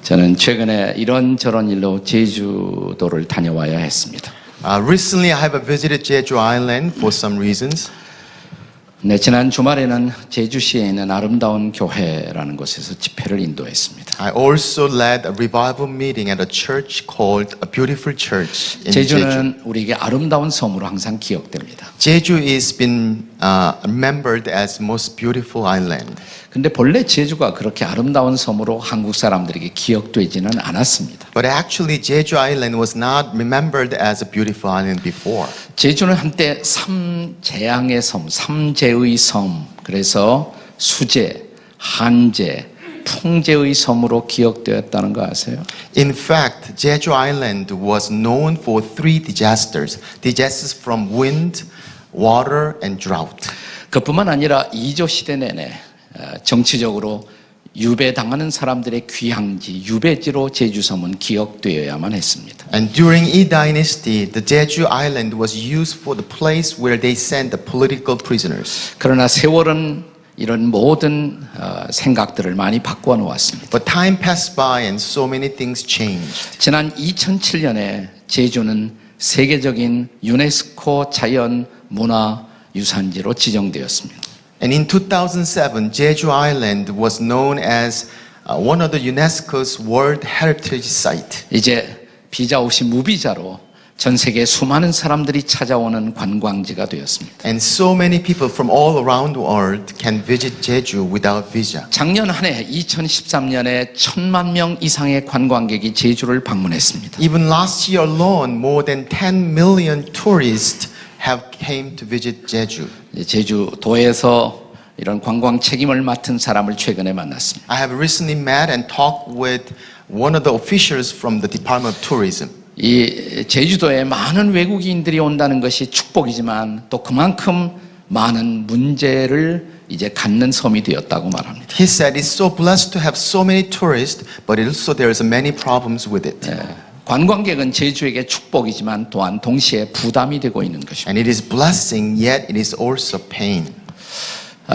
저는 최근에 이런저런 일로 제주도를 다녀와야 했습니다. Recently, I have visited Jeju Island for some reasons. 네, 지난 주말에는 제주시에 있는 아름다운 교회라는 곳에서 집회를 인도했습니다. I also led a revival meeting at a church called A Beautiful Church in Jeju. 제주는 우리에게 아름다운 섬으로 항상 기억됩니다. Jeju is been remembered as most beautiful island. 근데 본래 제주가 그렇게 아름다운 섬으로 한국 사람들에게 기억되지는 않았습니다. But actually, Jeju Island was not remembered as a beautiful island before. 제주는 한때 삼재앙의 섬, 삼재의 섬, 그래서 수재, 한재, 풍재의 섬으로 기억되었다는 거 아세요? In fact, Jeju Island was known for three disasters from wind, water, and drought. 그뿐만 아니라 이조 시대 내내 정치적으로 유배당하는 사람들의 귀향지, 유배지로 제주섬은 기억되어야만 했습니다. And during Yi Dynasty, the Jeju Island was used for the place where they sent the political prisoners. 그러나 세월은 이런 모든 생각들을 많이 바꿔 놓았습니다. But time passed by and so many things changed. 지난 2007년에 제주는 세계적인 유네스코 자연 문화 유산지로 지정되었습니다. And in 2007, Jeju Island was known as one of the UNESCO's World Heritage Site. 이제 비자 없이 무비자로 전 세계 수많은 사람들이 찾아오는 관광지가 되었습니다. And so many people from all around the world can visit Jeju without visa. 작년 한 해 2013년에 1,000만 명 이상의 관광객이 제주를 방문했습니다. Even last year alone, more than 10 million tourists have came to visit Jeju. 제주도에서 이런 관광 책임을 맡은 사람을 최근에 만났습니다. I have recently met and talked with one of the officials from the Department of Tourism. 이 제주도에 많은 외국인들이 온다는 것이 축복이지만 또 그만큼 많은 문제를 이제 갖는 섬이 되었다고 말합니다. He said it's so blessed to have so many tourists, but also there's many problems with it. 관광객은 제주에게 축복이지만 또한 동시에 부담이 되고 있는 것입니다. And it is blessing, yet it is also pain.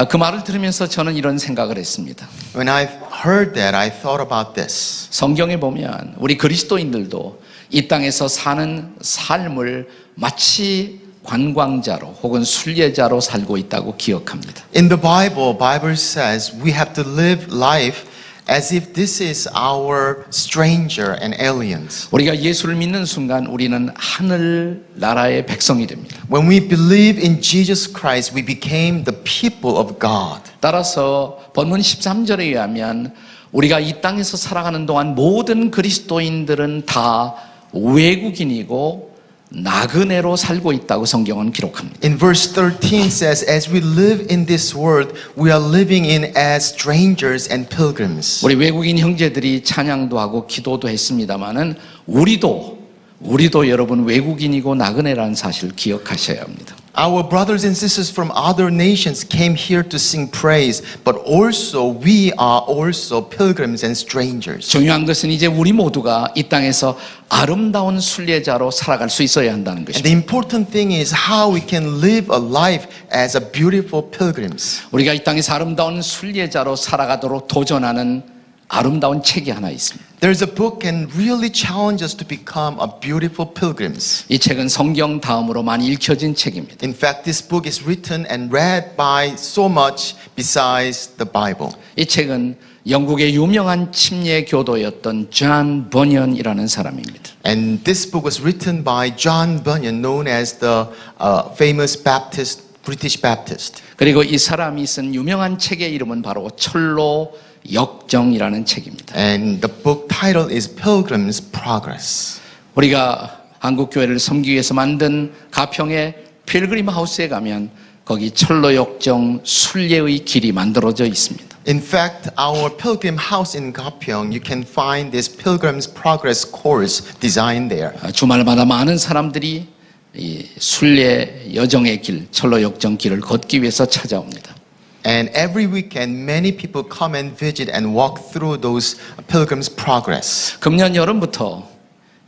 그 말을 들으면서 저는 이런 생각을 했습니다. When I heard that, I thought about this. 성경에 보면 우리 그리스도인들도 이 땅에서 사는 삶을 마치 관광자로 혹은 순례자로 살고 있다고 기억합니다. In the Bible says we have to live life as if this is our stranger and aliens. 우리가 예수를 믿는 순간 우리는 하늘 나라의 백성이 됩니다. When we believe in Jesus Christ, we became the people of God. 따라서 본문 13절에 의하면 우리가 이 땅에서 살아가는 동안 모든 그리스도인들은 다 외국인이고 나그네로 살고 있다고 성경은 기록합니다. In verse 13 says, as we live in this world, we are living in as strangers and pilgrims. 우리 외국인 형제들이 찬양도 하고 기도도 했습니다마는 우리도 여러분 외국인이고 나그네라는 사실을 기억하셔야 합니다. Our brothers and sisters from other nations came here to sing praise, but also we are also pilgrims and strangers. 중요한 것은 이제 우리 모두가 이 땅에서 아름다운 순례자로 살아갈 수 있어야 한다는 And 것입니다. the important thing is how we can live a life as a beautiful pilgrims. 우리가 이 땅에서 아름다운 순례자로 살아가도록 도전하는 아름다운 책이 하나 있습니다. There's a book and really challenge us to become a beautiful pilgrims. 이 책은 성경 다음으로 많이 읽혀진 책입니다. In fact, this book is written and read by so much besides the Bible. 이 책은 영국의 유명한 침례 교도였던 존 버년이라는 사람입니다. And this book was written by John Bunyan, known as the famous British Baptist. 그리고 이 사람이 쓴 유명한 책의 이름은 바로 철로 역정이라는 책입니다. And the book title is Pilgrim's Progress. 우리가 한국 교회를 섬기기 위해서 만든 가평의 필그림 하우스에 가면 거기 철로 역정 순례의 길이 만들어져 있습니다. In fact, our pilgrim house in Gapyeong, you can find this Pilgrim's Progress course designed there. 주말마다 많은 사람들이 이 순례 여정의 길, 철로 역정 길을 걷기 위해서 찾아옵니다. And every weekend, many people come and visit and walk through those Pilgrim's Progress. 금년 여름부터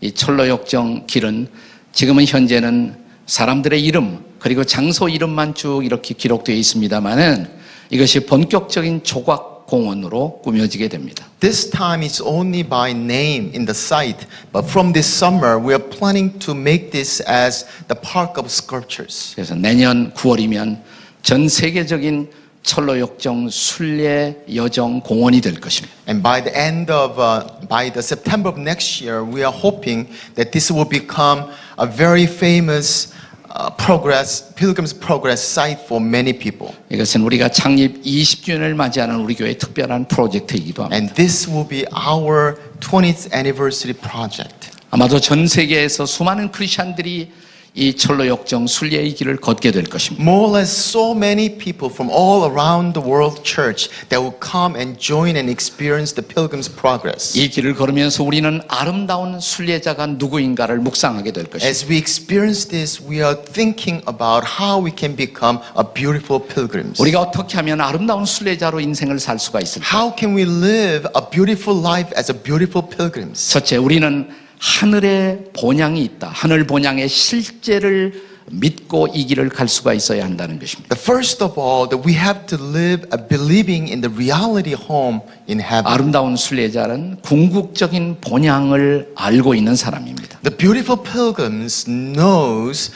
이 철로 역정 길은 지금은 현재는 사람들의 이름 그리고 장소 이름만 쭉 이렇게 기록되어 있습니다만은 이것이 본격적인 조각 공원으로 꾸며지게 됩니다. This time it's only by name in the site, but from this summer we are planning to make this as the Park of Sculptures. 그래서 내년 9월이면 전 세계적인 철로역정 순례 여정 공원이 될 것입니다. And by the September of next year, we are hoping that this will become a very famous pilgrim's progress site for many people. 이것은 우리가 창립 20주년을 맞이하는 우리 교회의 특별한 프로젝트이기도 합니다. And this will be our 20th anniversary project. 아마도 전 세계에서 수많은 크리스천들이 이 철로역정 순례의 길을 걷게 될 것입니다. More or less so many people from all around the world church that will come and join and experience the pilgrim's progress. 이 길을 걸으면서 우리는 아름다운 순례자가 누구인가를 묵상하게 될 것입니다. As we experience this, we are thinking about how we can become a beautiful pilgrims. 우리가 어떻게 하면 아름다운 순례자로 인생을 살 수가 있을까? How can we live a beautiful life as a beautiful pilgrims? 첫째, 우리는 하늘의 본향이 있다. 하늘 본향의 실제를 믿고 이 길을 갈 수가 있어야 한다는 것입니다. First of all, that we have to live believing in the reality home in heaven. 아름다운 순례자는 궁극적인 본향을 알고 있는 사람입니다. The beautiful pilgrims knows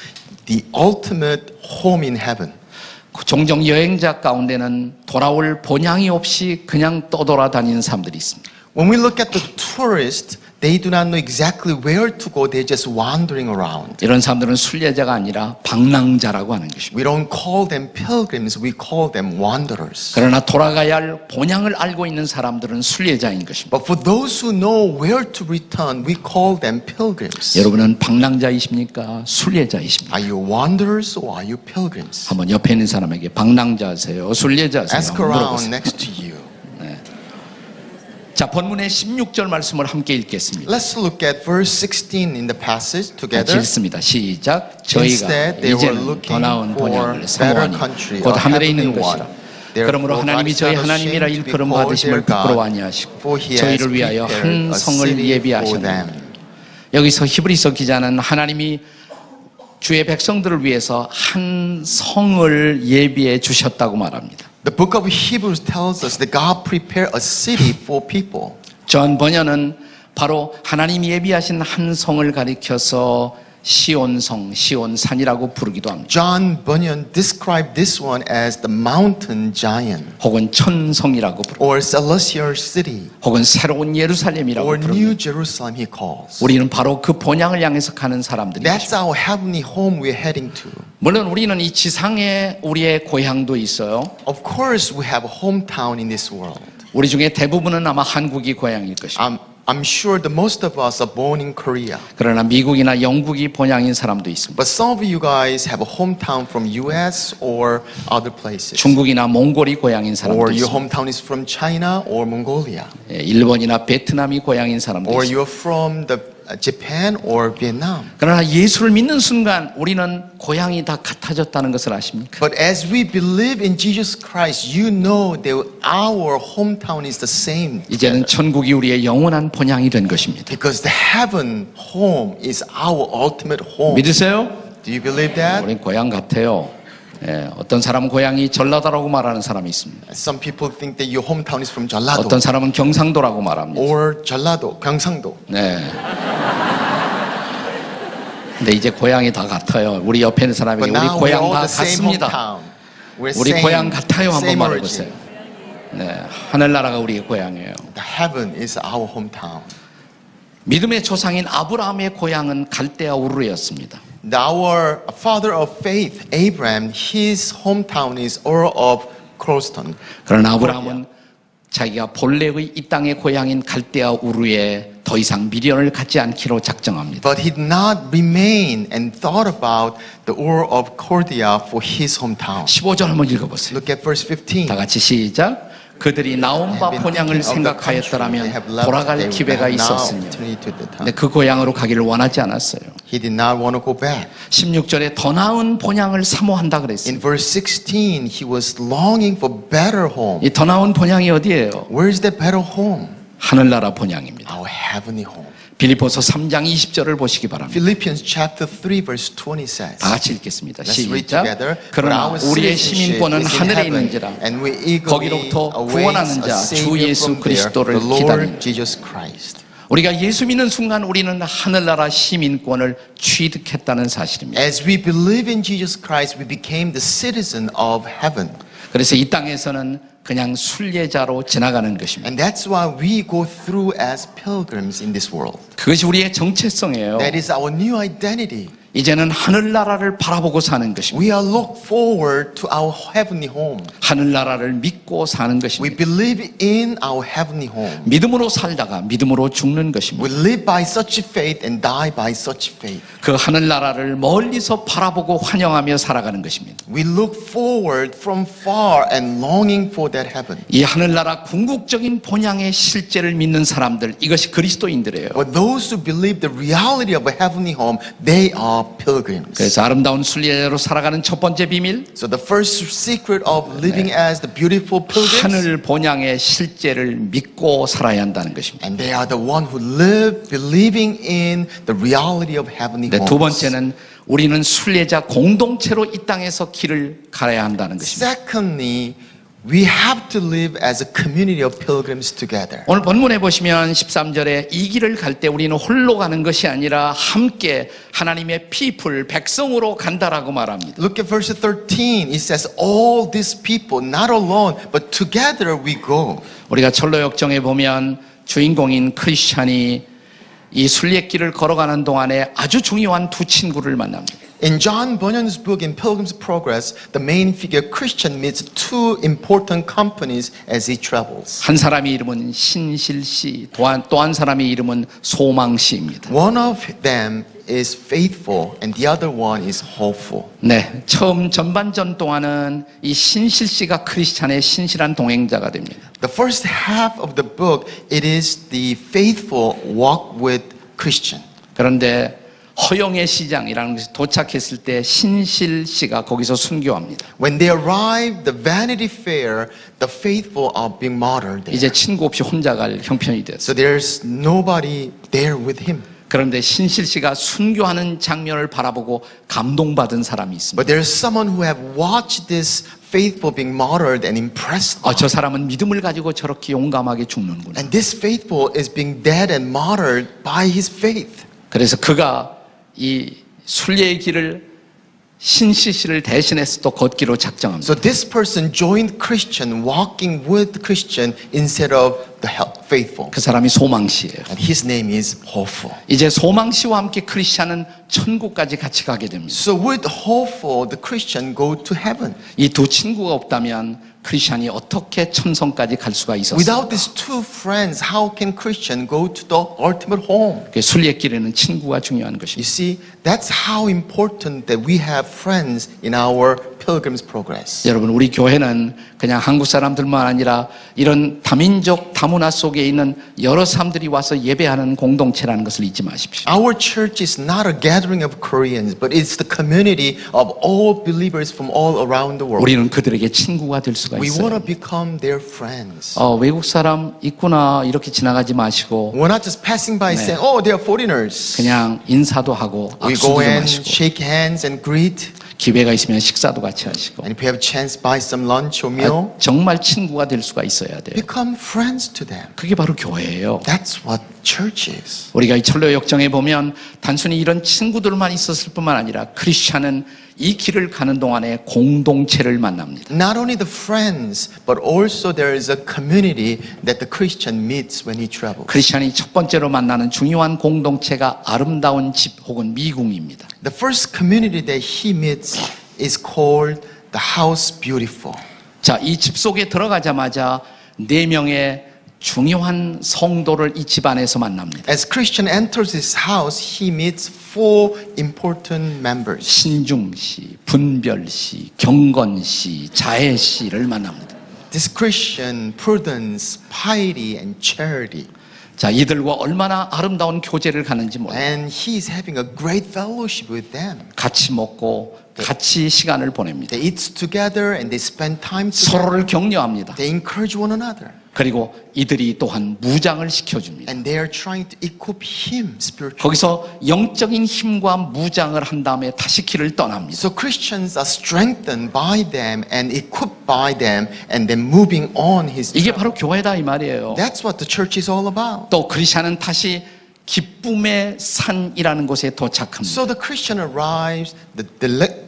the ultimate home in heaven. 종종 여행자 가운데는 돌아올 본향이 없이 그냥 떠돌아다니는 사람들이 있습니다. When we look at the tourists, they do not know exactly where to go. They're just wandering around. 이런 사람들은 순례자가 아니라 방랑자라고 하는 것입니다. We don't call them pilgrims. We call them wanderers. 그러나 돌아가야 할 본향을 알고 있는 사람들은 순례자인 것입니다. But for those who know where to return, we call them pilgrims. 여러분은 방랑자이십니까? 순례자이십니까? Are you wanderers or are you pilgrims? 한번 옆에 있는 사람에게 방랑자세요? 순례자세요? Ask 한번 around 물어보세요. next to you. 자, 본문의 16절 말씀을 함께 읽겠습니다. Let's look at verse 16 in the passage 같이 together. 읽습니다. 시작. 저희가 Instead, they were 이제는 더 looking 나은 for 본향을 better 사모하니 country, 곧 a 하늘에 있는 heavenly one. 것이라. 그러므로 하나님이 저희 하나님이라 일컬음 받으심을 부끄러워 아니하시고 저희를 위하여 한 성을 예비하셨느니라. 여기서 히브리서 기자는 하나님이 주의 백성들을 위해서 한 성을 예비해 주셨다고 말합니다. The book of Hebrews tells us that God prepared a city for people. 존 버녀는 바로 하나님이 예비하신 한 성을 가리켜서 시온성, 시온산이라고 부르기도 합니다. John Bunyan described this one as the mountain giant, 혹은 천성이라고 부릅니다. or celestial city, 혹은 새로운 예루살렘이라고 or 부릅니다. New Jerusalem he calls. 우리는 바로 그 본향을 향해서 가는 사람들입니다. That's our heavenly home we're heading to. 물론 우리는 이 지상에 우리의 고향도 있어요. Of course we have a hometown in this world. 우리 중에 대부분은 아마 한국이 고향일 것입니다. I'm sure that most of us are born in Korea. 그러나 미국이나 영국이 본향인 사람도 있습니다. But some of you guys have a hometown from US or other places. 중국이나 몽골이 고향인 사람도 Or your 있습니다. hometown is from China or Mongolia. 예, 일본이나 베트남이 고향인 사람도 Or 있습니다. you're from Japan or Vietnam. 그러나 예수를 믿는 순간 우리는 고향이 다 같아졌다는 것을 아십니까? But as we believe in Jesus Christ, you know that our hometown is the same. 이제는 천국이 우리의 영원한 본향이 된 것입니다. Because the heaven home is our ultimate home. 믿으세요? Do you believe that? 우린 고향 같아요. 예, 어떤 사람은 고향이 전라도라고 말하는 사람이 있습니다. Some people think that your hometown is from Jeollado. 어떤 사람은 경상도라고 말합니다. Or Jeollado, 경상도. 네. 근데 이제 고향이 다 같아요. 우리 옆에 있는 사람에게 But 우리 now we're 고향 all 다 the same 같습니다. hometown. We're 우리 same, 고향 같아요. 한번 same 말해보세요. origin. 네, 하늘나라가 우리의 고향이에요. The heaven is our hometown. 믿음의 조상인 아브라함의 고향은 갈대아 우르였습니다. Our father of faith, Abraham, his hometown is Ur of Croston. 그러나 아브라함은 자기가 본래의 이 땅의 고향인 갈대아 우르에 더 이상 미련을 갖지 않기로 작정합니다. But he did not remain and thought about the Ur of Chaldea for his hometown. 15절 한번 읽어보세요. Look at verse 15. 다 같이 시작. 그들이 나온 바 본향을 생각하였더라면 돌아갈 기회가 있었으니 근데 그 고향으로 가기를 원하지 않았어요. He did not want to go back. 16절에 더 나은 본향을 사모한다 In 그랬어요. verse 16, he was longing for better home. 이 더 나은 본향이 어디예요? Where is that better home? 하늘나라 본향입니다. Our heavenly home. 빌립보서 3장 20절을 보시기 바랍니다. Philippians chapter 3 verse 20 says. 다 같이 읽겠습니다. Let's read 시작. together. 그러나 For our 우리의 citizenship 시민권은 is in 하늘에 heaven, 있는지라 and we eagerly 거기로부터 await 구원하는 a 자 주 Savior 예수 from there, 그리스도를 the Lord 기다립니다. Jesus Christ. 우리가 예수 믿는 순간 우리는 하늘나라 시민권을 취득했다는 사실입니다. As we believe in Jesus Christ, we became the citizen of heaven. 그래서 이 땅에서는 그냥 순례자로 지나가는 것입니다. And that's why we go through as pilgrims in this world. 그것이 우리의 정체성이에요. That is our new identity. 이제는 하늘나라를 바라보고 사는 것입니다. We are look forward to our heavenly home. 하늘나라를 믿고 사는 We 것입니다. believe in our heavenly home. 믿음으로 살다가 믿음으로 죽는 We 것입니다. live by such faith and die by such faith. 그 하늘나라를 멀리서 바라보고 환영하며 살아가는 것입니다. We look forward from far and longing for that heaven. 이 하늘나라 궁극적인 본향의 실제를 믿는 사람들, 이것이 그리스도인들이에요. But those who believe the reality of a heavenly home, they are pilgrims. 그래서 아름다운 순례자로 살아가는 첫 번째 비밀, So the first secret of living as the beautiful pilgrims, 하늘 본향의 실제를 믿고 살아야 한다는 것입니다. and they are the one who live believing in the reality of heavenly 네, homes. 두 번째는 우리는 순례자 공동체로 이 땅에서 길을 가야 한다는 것입니다. Secondly, we have to live as a community of pilgrims together. 오늘 본문에 보시면 13절에 이 길을 갈 때 우리는 홀로 가는 것이 아니라 함께 하나님의 people, 백성으로 간다라고 말합니다. Look at verse 13. It says, all these people, not alone, but together we go. 우리가 철로역정에 보면 주인공인 크리스찬이 이 순례길을 걸어가는 동안에 아주 중요한 두 친구를 만납니다. In John Bunyan's book, In Pilgrim's Progress, the main figure Christian meets two important companies as he travels. 한 사람의 이름은 신실씨, 또 한 사람의 이름은 소망씨입니다. One of them is faithful and the other one is hopeful. 네, 처음 전반전 동안은 이 신실씨가 크리스찬의 신실한 동행자가 됩니다. The first half of the book, it is the faithful walk with Christian. 그런데 허영의 시장이라는 것이 도착했을 때 신실씨가 거기서 순교합니다. When they arrive, the Vanity Fair, the faithful are being martyred there. 이제 친구 없이 혼자 갈 형편이 됐어요. So there's nobody there with him. 그런데 신실씨가 순교하는 장면을 바라보고 감동받은 사람이 있습니다. But there's someone who have watched this faithful being martyred and impressed. 저 사람은 믿음을 가지고 저렇게 용감하게 죽는구나. And this faithful is being dead and martyred by his faith. 그래서 그가 이 순례의 길을 신실씨를 대신해서 또 걷기로 작정합니다. So this person joined Christian, walking with Christian instead of the faithful. 그 사람이 소망씨예요. And his name is hopeful. 이제 소망씨와 함께 크리스찬은 천국까지 같이 가게 됩니다. So with hopeful, the Christian go to heaven. 이 두 친구가 없다면 크리스찬이 어떻게 천성까지 갈 수가 있었어요? Without these two friends, how can Christian go to the ultimate home? 순례길에는 친구가 중요한 You 것입니다. see, that's how important that we have friends in our pilgrim's progress. 여러분, 우리 교회는 그냥 한국 사람들만 아니라 이런 다민족 다문화 속에 있는 여러 사람들이 와서 예배하는 공동체라는 것을 잊지 마십시오. Our church is not a gathering of Koreans, but it's the community of all believers from all around the world. 우리는 그들에게 친구가 될 수가 We want 있어요. to become their friends. 외국 사람 있구나 이렇게 지나가지 마시고 We're not just passing by saying, oh, they are foreigners. 그냥 인사도 하고 We 악수도 go 좀 and 하시고 shake hands and greet. 기회가 있으면 식사도 같이 하시고 And if you have a chance, buy some lunch or meal. 정말 친구가 될 수가 있어야 돼요. Become friends to them. 그게 바로 교회예요. That's what church is. 우리가 이 철로 역정에 보면 단순히 이런 친구들만 있었을 뿐만 아니라 크리스찬은 이 길을 가는 동안에 공동체를 만납니다. Not only the friends, but also there is a community that the Christian meets when he travels. 크리스찬이 첫 번째로 만나는 중요한 공동체가 아름다운 집 혹은 미궁입니다. The first community that he meets is called the House Beautiful. 자, 이 집 속에 들어가자마자 4명의 중요한 성도를 이 집 안에서 만납니다. As Christian enters his house, he meets 4 important members. 신중씨, 분별씨, 경건씨, 자애씨를 만납니다. This Christian, prudence, piety, and charity. 자, 이들과 얼마나 아름다운 교제를 가는지 몰라요. And he is having a great fellowship with them. 같이 먹고 같이 시간을 보냅니다. They eat together and they spend time together. 서로를 격려합니다. They encourage one another. 그리고 이들이 또한 무장을 시켜줍니다. And they are trying to equip him spiritually. 거기서 영적인 힘과 무장을 한 다음에 다시 길을 떠납니다. So Christians are strengthened by them and equipped by them and then moving on his 이게 journey. 바로 교회다 이 말이에요. That's what the church is all about. 또 크리스천은 다시 기쁨의 산이라는 곳에 도착합니다. So the Christian arrives the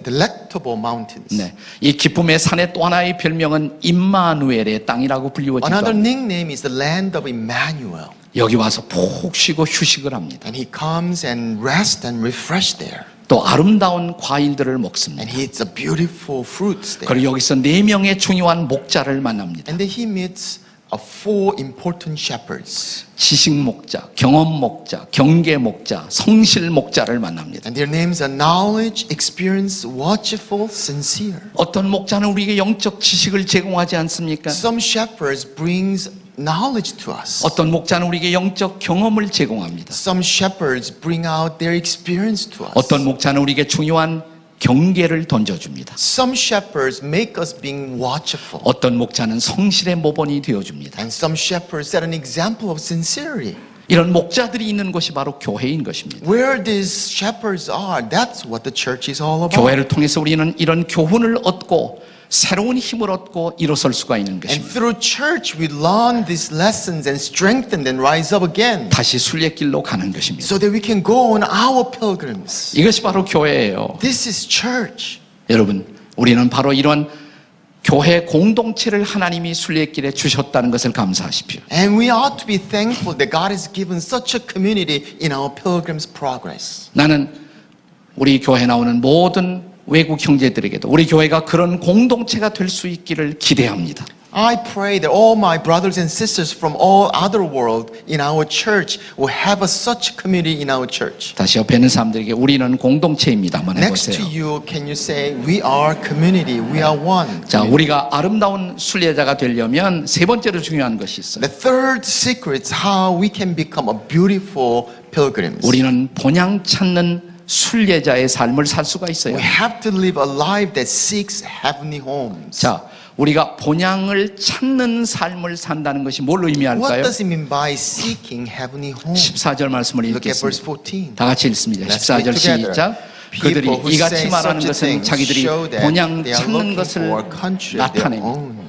delectable mountains. 네, 이 기쁨의 산의 또 하나의 별명은 임마누엘의 땅이라고 불리워지죠. Another nickname is the land of Emmanuel. 여기 와서 푹 쉬고 휴식을 합니다. And he comes and rests and refresh there. 또 아름다운 과일들을 먹습니다. And he eats a beautiful fruits there. 그리고 여기서 4명의 중요한 목자를 만납니다. And then he meets 4 important shepherds. 지식 목자, 경험 목자, 경계 목자, 성실 목자를 만납니다. And their names are knowledge, experience, watchful, sincere. 어떤 목자는 우리에게 영적 지식을 제공하지 않습니까? Some shepherds brings knowledge to us. 어떤 목자는 우리에게 영적 경험을 제공합니다. Some shepherds bring out their experience to us. 어떤 목자는 우리에게 중요한 경계를 던져줍니다. Some shepherds make us being watchful. 어떤 목자는 성실의 모범이 되어줍니다. And some shepherds set an example of sincerity. 이런 목자들이 있는 곳이 바로 교회인 것입니다. Where these shepherds are, that's what the church is all about. 교회를 통해서 우리는 이런 교훈을 얻고 새로운 힘을 얻고 일어설 수가 있는 And 것입니다. through church, we learn these lessons and strengthen and rise up again 다시 순례길로 가는 것입니다. so that we can go on our pilgrims. 이것이 바로 교회예요. This is church. 여러분, 우리는 바로 이런 교회 공동체를 하나님이 순례길에 주셨다는 것을 감사하십시오. And we ought to be thankful that God has given such a community in our pilgrim's progress. 나는 우리 교회에 나오는 모든 외국 형제들에게도 우리 교회가 그런 공동체가 될 수 있기를 기대합니다. I pray that all my brothers and sisters from all other world in our church will have such a community in our church. 다시 옆에 있는 사람들에게 우리는 공동체입니다만 Next to 해보세요. you, can you say, we are community, we are one. 자, 우리가 아름다운 순례자가 되려면 세 번째로 중요한 것이 있어요. The third secret is how we can become a beautiful pilgrims. 우리는 본향 찾는 순례자의 삶을 살 수가 있어요. We have to live a life that seeks heavenly homes. 자, 우리가 본향을 찾는 삶을 산다는 것이 뭘로 What 의미할까요? does it mean by seeking heavenly homes? 14절 말씀을 Look at verse 읽겠습니다. 14. 다 같이 읽습니다. Let's read 14절 together. 시작. People 그들이 who 이같이 say 말하는 such a 것은 thing 자기들이 show that 본향 they are 찾는 looking 것을 for a country of their 나타냅니다. own.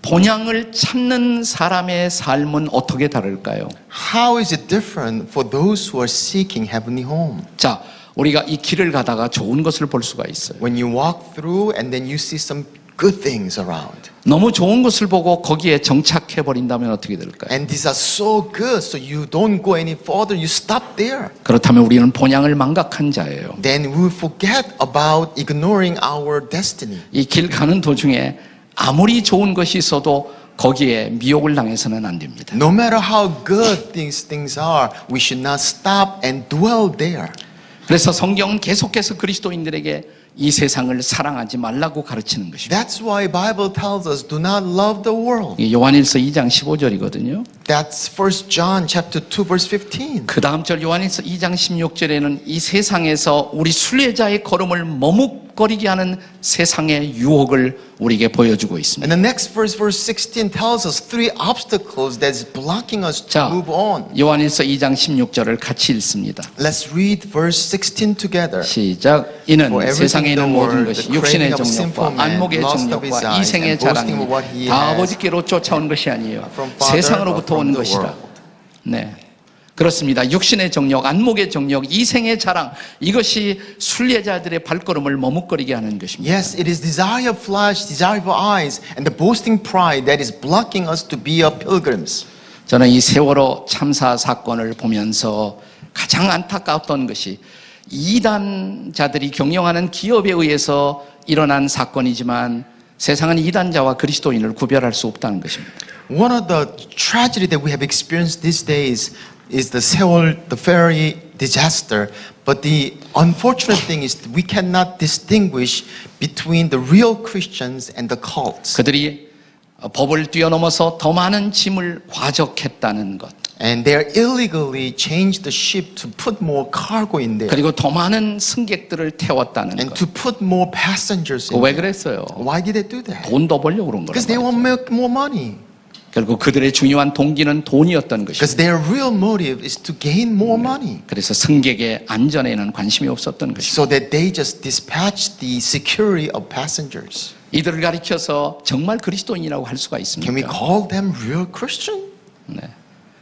본향을 찾는 사람의 삶은 어떻게 다를까요? How is it different for those who are seeking heavenly home? 자, 우리가 이 길을 가다가 좋은 것을 볼 수가 있어요. When you walk through and then you see some good things around. 너무 좋은 것을 보고 거기에 정착해 버린다면 어떻게 될까요? And these are so good, so you don't go any further, you stop there. 그렇다면 우리는 본향을 망각한 자예요. Then we forget about ignoring our destiny. 이 길 가는 도중에 아무리 좋은 것이 있어도 거기에 미혹을 당해서는 안 됩니다. No matter how good these things are, we should not stop and dwell there. 그래서 성경은 계속해서 그리스도인들에게 이 세상을 사랑하지 말라고 가르치는 것입니다. That's why Bible tells us do not love the world. 이게 요한일서 2장 15절이거든요. That's 1 John chapter 2 verse 15. 그 다음 절 요한일서 2장 16절에는 이 세상에서 우리 순례자의 걸음을 머뭇거리게 하는 세상의 유혹을 우리에게 보여주고 있습니다. And the next verse, verse 16, tells us 3 obstacles that's blocking us to 자, move on. 요한일서 2장 16절을 같이 읽습니다. Let's read verse 16 together. 시작. 이는 For everything 세상에 있는 in the 모든 world, 것이 the 육신의 craving of sinful 정욕과 man, 안목의 lust of his 정욕과 eyes, 이생의 and boasting 자랑이 of what he 다 has 아버지께로 쫓아온 것이 아니에요. from Father, 세상으로부터 but from 온 the 것이라. world. 네. 그렇습니다. 육신의 정욕, 안목의 정욕, 이생의 자랑, 이것이 순례자들의 발걸음을 머뭇거리게 하는 것입니다. Yes, it is desire of flesh, desire of eyes, and the boasting pride that is blocking us to be a pilgrims. 저는 이 세월호 참사 사건을 보면서 가장 안타까웠던 것이 이단자들이 경영하는 기업에 의해서 일어난 사건이지만 세상은 이단자와 그리스도인을 구별할 수 없다는 것입니다. One of the tragedy that we have experienced these days is the Seoul, the ferry disaster. But the unfortunate thing is that we cannot distinguish between the real Christians and the cults. 그들이 법을 뛰어넘어서 더 많은 짐을 과적했다는 것, And they illegally changed the ship to put more cargo in there 그리고 더 많은 승객들을 태웠다는 and 것. to put more passengers in 왜 there. 그랬어요? Why did they do that? 돈 더 벌려고 그런 Because they 거란 want 말이죠. to make more money. 결국 그들의 중요한 동기는 돈이었던 것입니다. Because their real motive is to gain more money. 그래서 승객의 안전에는 관심이 없었던 것입니다. So that they just dispatch the security of passengers. 이들을 가리켜서 정말 그리스도인이라고 할 수가 Can we 있습니까? call them real Christian? 네.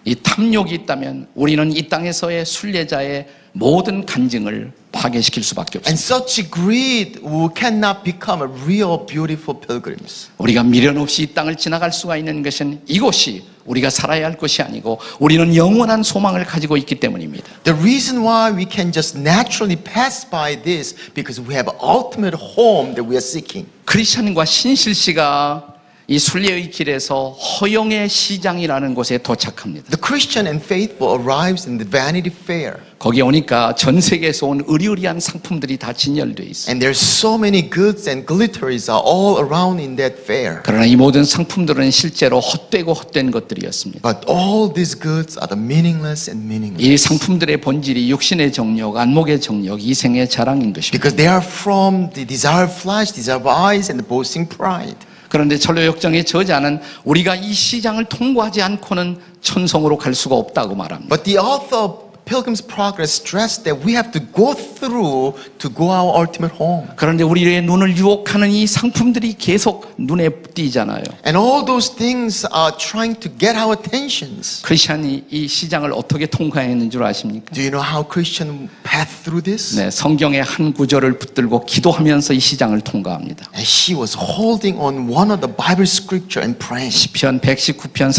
이 탐욕이 있다면 우리는 이 땅에서의 순례자의 모든 간증을 파괴시킬 수밖에 And 없습니다. such greed cannot become a real beautiful pilgrims. 우리가 미련 없이 이 땅을 지나갈 수가 있는 것은 이곳이 우리가 살아야 할 것이 아니고 우리는 영원한 소망을 가지고 있기 때문입니다. The reason why we can just naturally pass by this because we have an ultimate home that we are seeking. 크리스천과 신실 씨가 이 순례의 길에서 허영의 시장이라는 곳에 도착합니다. The Christian and faithful arrives in the Vanity Fair. 거기 오니까 전 세계에서 온 의리의리한 상품들이 다 진열되어 있어요. And there's so many goods and glitteries are all around in that fair. 그러나 이 모든 상품들은 실제로 헛되고 헛된 것들이었습니다. But all these goods are the meaningless and meaningless. 이 상품들의 본질이 육신의 정욕, 안목의 정욕, 이생의 자랑인 것입니다. Because they are from the desire of flesh, desire of eyes, and the boasting pride. 그런데 전로역정의 저자는 우리가 이 시장을 통과하지 않고는 천성으로 갈 수가 없다고 말합니다. But the author of Pilgrim's Progress stressed that we have to go through to go our ultimate home. 그런데 우리의 눈을 유혹하는 이 상품들이 계속 눈에 띄잖아요. And all those things are trying to get our attentions. 크리스천이 이 시장을 어떻게 통과했는 줄 아십니까? Do you know how Christian path through this? 네, 성경의 한 구절을 붙들고 기도하면서 이 시장을 통과합니다. And she was holding on one of the Bible scripture and praying. 시편 119편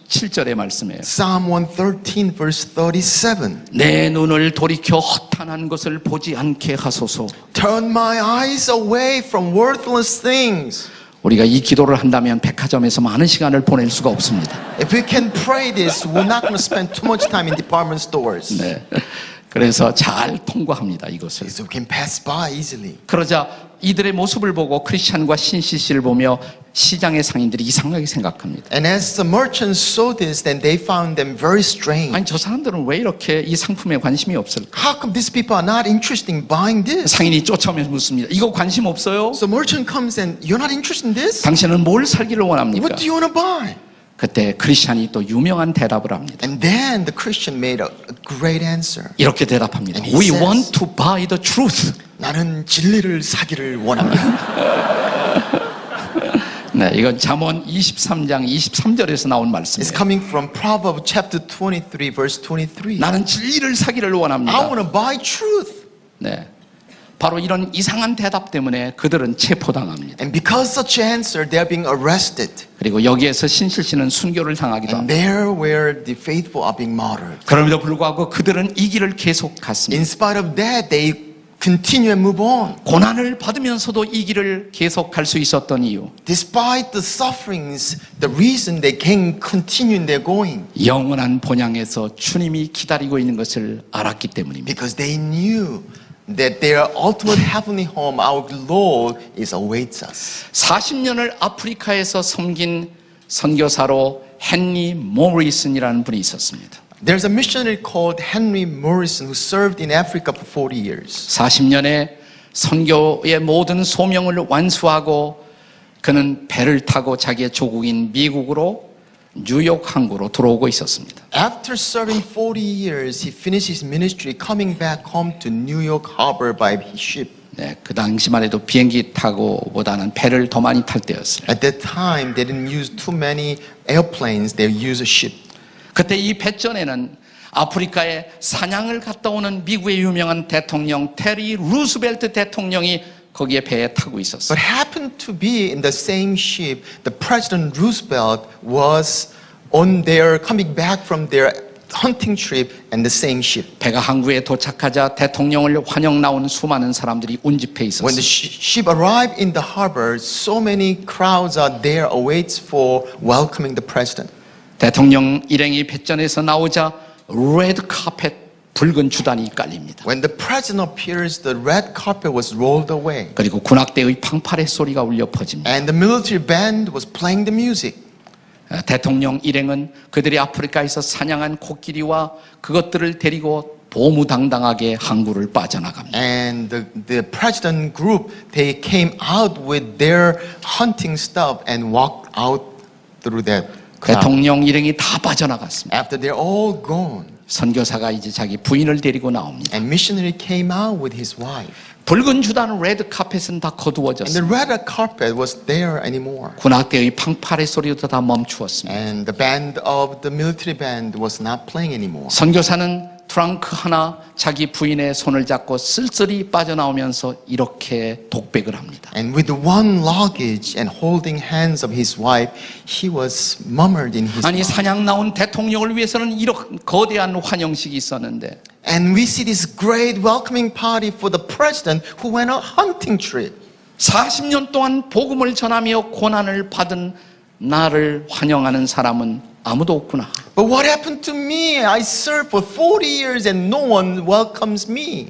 37절의 말씀이에요. Psalm 113 verse 37. 내 눈을 돌이켜 허탄한 것을 보지 않게 하소서. Turn my eyes away from worthless things. 우리가 이 기도를 한다면 백화점에서 많은 시간을 보낼 수가 없습니다. If we can pray this, we're not going to spend too much time in department stores. 네. 그래서 잘 통과합니다, 이것을. So we can pass by easily. 그러자 이들의 모습을 보고 크리스찬과 신시씨를 보며 시장의 상인들이 이상하게 생각합니다. And as the merchants saw this, then they found them very strange. 아니, 저 사람들은 왜 이렇게 이 상품에 관심이 없을까? How come these people are not interested in buying this? 상인이 쫓아오면서 묻습니다. 이거 관심 없어요? So merchant comes and you're not interested in this? 당신은 뭘 살기를 원합니까? What do you want to buy? 그때 크리스찬이 또 유명한 대답을 합니다. And then the Christian made a great answer. 이렇게 대답합니다. And he We says, want to buy the truth. 나는 진리를 사기를 원합니다. 네, 이건 잠언 23장 23절에서 나온 It's 말씀이에요. coming from Proverbs chapter 23 verse 23. 나는 진리를 사기를 I 원합니다. want to buy truth. 네, 바로 이런 이상한 대답 때문에 그들은 체포당합니다. And because such answer, they are being arrested. 그리고 여기에서 신실 씨는 순교를 당하기도 And 합니다. there where the faithful are being martyred. 그럼에도 불구하고 그들은 이 길을 계속 In 갔습니다. spite of that, they continue and move on. 고난을 받으면서도 이 길을 계속 갈 수 있었던 이유, Despite the sufferings, the reason they can continue in their going. 영원한 본향에서 주님이 기다리고 있는 것을 알았기 때문입니다. Because they knew that their ultimate heavenly home, our Lord, is awaits us. 40년을 아프리카에서 섬긴 선교사로 헨리 모리슨이라는 분이 있었습니다. There's a missionary called Henry Morrison who served in Africa for 40 years. 40년의 선교의 모든 소명을 완수하고 그는 배를 타고 자기의 조국인 미국으로 뉴욕 항구로 들어오고 있었습니다. After serving 40 years, he finished his ministry coming back home to New York Harbor by ship. 네, 그 당시만 해도 비행기 타고보다는 배를 더 많이 탈 때였어요. At that time, they didn't use too many airplanes, they used a ship. 그때 이 배전에는 아프리카에 사냥을 갔다 오는 미국의 유명한 대통령 테리 루스벨트 대통령이 거기에 배에 타고 있었어요. But happened to be in the same ship, the President Roosevelt was on their, coming back from their hunting trip and the same ship. 배가 항구에 도착하자 대통령을 환영 나온 수많은 사람들이 운집해 When the 있었어요. ship arrived in the harbor, so many crowds are there awaits for welcoming the president. 대통령 일행이 배전에서 나오자 레드 카펫 붉은 주단이 깔립니다. When the president appears, the red carpet was rolled away. 그리고 군악대의 팡파레 소리가 울려 퍼집니다. And the military band was playing the music. 대통령 일행은 그들이 아프리카에서 사냥한 코끼리와 그것들을 데리고 보무당당하게 항구를 빠져나갑니다. And the president group, they came out with their hunting stuff and walked out through that. 대통령 일행이 다 빠져나갔습니다. After they're all gone, 선교사가 이제 자기 부인을 데리고 나옵니다. and missionary came out with his wife. 붉은 주단 레드 카펫은 다 And the 거두어졌습니다. red carpet was there anymore. 군악대의 팡파레 소리도 다 멈추었습니다. And the band of the military band was not playing anymore. 선교사는 트렁크 하나 자기 부인의 손을 잡고 쓸쓸히 빠져나오면서 이렇게 독백을 합니다. And with the one luggage and holding hands of his wife, he was murmured in his 아니 mind. 사냥 나온 대통령을 위해서는 이런 거대한 환영식이 있었는데 And we see this great welcoming party for the president who went on a hunting trip. 40년 동안 복음을 전하며 고난을 받은 나를 환영하는 사람은 아무도 없구나. But what happened to me? I served for 40 years and no one welcomes me.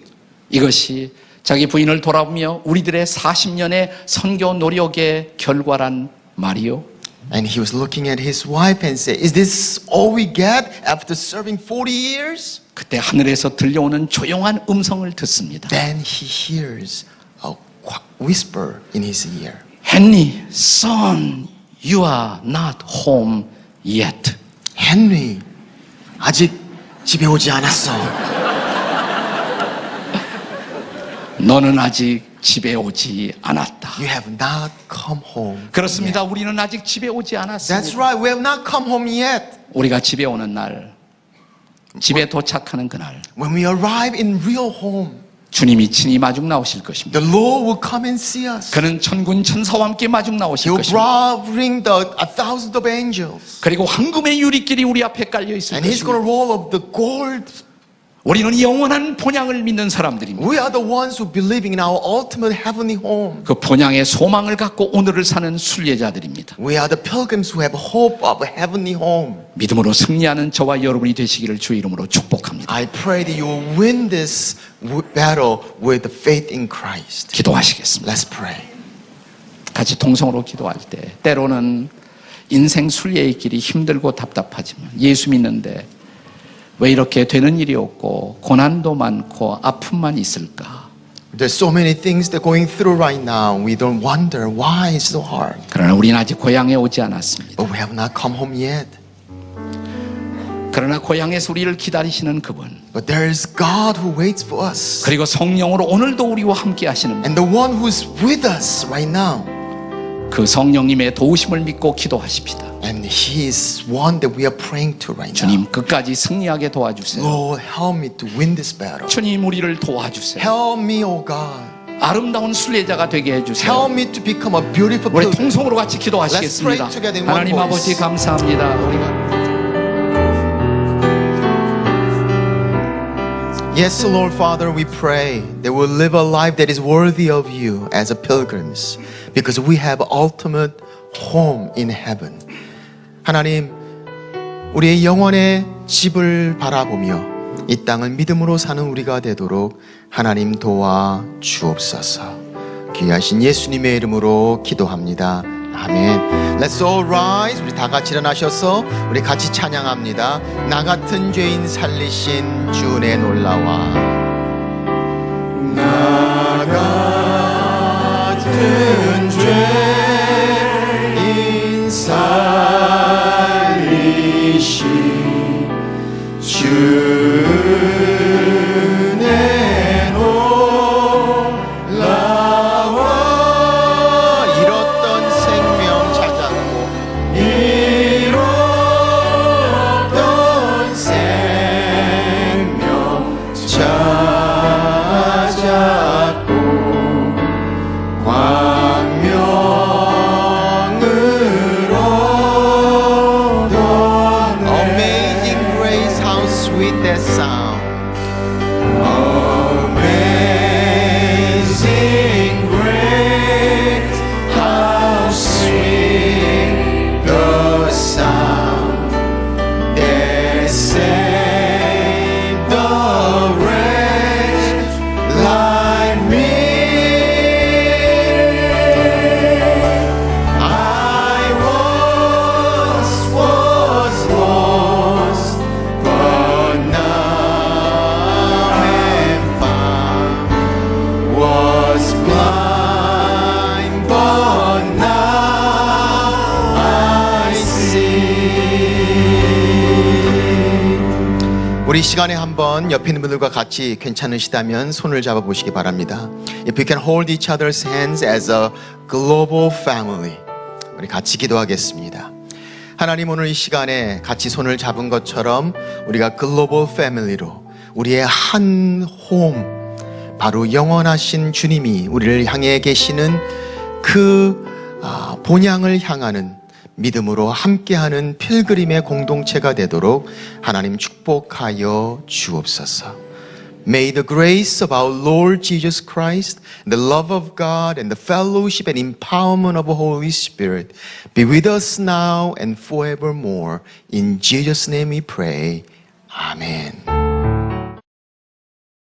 이것이 자기 부인을 돌아보며 우리들의 40년의 선교 노력의 결과란 말이요. And he was looking at his wife and said, is this all we get after serving 40 years? 그때 하늘에서 들려오는 조용한 음성을 듣습니다. Then he hears a whisper in his ear. 헨리, son, you are not home yet. 헨리, 아직 집에 오지 않았어. 너는 아직 집에 오지 않았다. You have not come home. 그렇습니다. 우리는 아직 집에 오지 That's 않았습니다. right. We have not come home yet. 우리가 집에 오는 날, 집에 도착하는 그날, When we arrive in real home, 주님이 친히 마중 나오실 것입니다. the Lord will come and see us. 그는 천군 천사와 함께 마중 나오실 He will 것입니다. bring a thousand of angels. 그리고 황금의 유리길이 우리 앞에 깔려 있을 And He's going to 것입니다. roll up the gold. 우리는 영원한 본향을 믿는 사람들입니다. We are the ones who believing in our ultimate heavenly home. 그 본향의 소망을 갖고 오늘을 사는 순례자들입니다. We are the pilgrims who have hope of a heavenly home. 믿음으로 승리하는 저와 여러분이 되시기를 주의 이름으로 축복합니다. I pray that you will win this battle with the faith in Christ. 기도하시겠습니다. Let's pray. 같이 통성으로 기도할 때 때로는 인생 순례의 길이 힘들고 답답하지만 예수 믿는데 왜 이렇게 되는 일이 없고 고난도 많고 아픔만 있을까? There's so many things that going through right now. We don't wonder why it's so hard. 그러나 우리는 아직 고향에 오지 않았습니다. But we have not come home yet. 그러나 고향에서 우리를 기다리시는 그분, But there is God who waits for us. 그리고 성령으로 오늘도 우리와 함께 하시는 분, And the one who's with us right now. 그 성령님의 도우심을 믿고 기도하십시다. And He is one that we are praying to right now. 주님 끝까지 승리하게 도와주세요. Lord, help me to win this battle. 주님 우리를 도와주세요. Help me, oh God. 아름다운 순례자가 되게 해주세요. Help me to become a beautiful 우리 pilgrim. 통성으로 같이 기도하시겠습니다. Let's pray together in one 하나님 voice. 아버지 감사합니다. 우리가 Yes, Lord Father, we pray that we'll live a life that is worthy of you as a pilgrims because we have ultimate home in heaven. 하나님, 우리의 영원의 집을 바라보며 이 땅을 믿음으로 사는 우리가 되도록 하나님 도와 주옵소서. 귀하신 예수님의 이름으로 기도합니다. 아멘. Let's all rise. 우리 다 같이 일어나셔서 우리 같이 찬양합니다. 나 같은 죄인 살리신 주의 놀라와. 나 같은 죄인 살리신 주의 놀라와. 잃었던 생명 찾았고 잃었던 생명 찾았고 우리 시간에 한번 옆에 있는 분들과 같이 괜찮으시다면 손을 잡아보시기 바랍니다. If we can hold each other's hands as a global family. 우리 같이 기도하겠습니다. 하나님, 오늘 이 시간에 같이 손을 잡은 것처럼 우리가 글로벌 패밀리로 우리의 한 홈, 바로 영원하신 주님이 우리를 향해 계시는 그 본향을 향하는 믿음으로 함께하는 필그림의 공동체가 되도록 하나님 축복하여 주옵소서. May the grace of our Lord Jesus Christ, the love of God, and the fellowship and empowerment of the Holy Spirit be with us now and forevermore. In Jesus' name we pray. Amen.